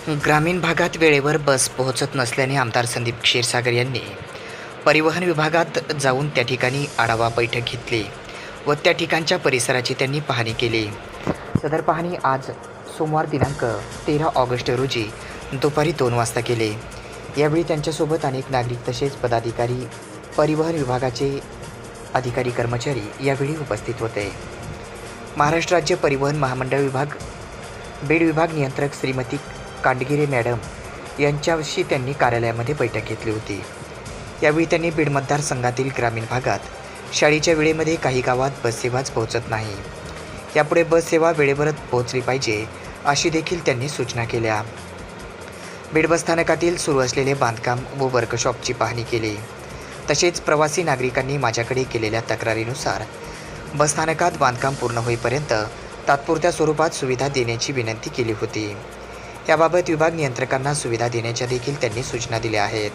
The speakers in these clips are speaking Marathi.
ग्रामीण भागात वेळेवर बस पोहोचत नसल्याने आमदार संदीप क्षीरसागर यांनी परिवहन विभागात जाऊन त्या ठिकाणी आढावा बैठक घेतली व त्या ठिकाणच्या परिसराची त्यांनी पाहणी केली। सदर पाहणी आज सोमवार दिनांक 13 ऑगस्ट रोजी दुपारी 2 वाजता केले। यावेळी त्यांच्यासोबत अनेक नागरिक तसेच पदाधिकारी, परिवहन विभागाचे अधिकारी कर्मचारी यावेळी उपस्थित होते। महाराष्ट्र राज्य परिवहन महामंडळ विभाग बीड विभाग नियंत्रक श्रीमती कांडगिरे मॅडम यांच्याशी त्यांनी कार्यालयामध्ये बैठक घेतली होती। यावेळी त्यांनी बीड मतदारसंघातील ग्रामीण भागात शाळेच्या वेळेमध्ये काही गावात बससेवाच पोहोचत नाही, यापुढे बससेवा वेळेवर पोहोचली पाहिजे अशी देखील त्यांनी सूचना केल्या। बीड बसस्थानकातील सुरू असलेले बांधकाम व वर्कशॉपची पाहणी केली। तसेच प्रवासी नागरिकांनी माझ्याकडे केलेल्या तक्रारीनुसार बसस्थानकात बांधकाम पूर्ण होईपर्यंत तात्पुरत्या स्वरूपात सुविधा देण्याची विनंती केली होती। याबाबत विभाग नियंत्रकांना सुविधा देण्याच्या देखील त्यांनी सूचना दिल्या आहेत।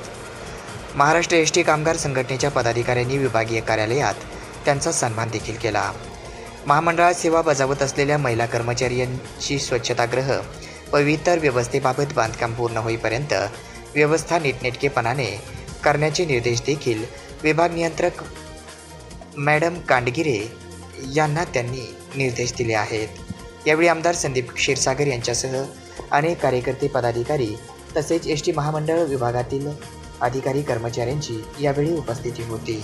महाराष्ट्र एस टी कामगार संघटनेच्या पदाधिकाऱ्यांनी विभागीय कार्यालयात त्यांचा सन्मान देखील केला। महामंडळात सेवा बजावत असलेल्या महिला कर्मचाऱ्यांची स्वच्छतागृह व इतर व्यवस्थेबाबत बांधकाम पूर्ण होईपर्यंत व्यवस्था नीटनेटकेपणाने करण्याचे निर्देश देखील विभाग नियंत्रक मॅडम कांडगिरे यांना त्यांनी निर्देश दिले आहेत। यावेळी आमदार संदीप क्षीरसागर यांच्यासह अनेक कार्यकर्ते, पदाधिकारी तसेच एस टी महामंडळ विभागातील अधिकारी कर्मचाऱ्यांची यावेळी उपस्थिती होती।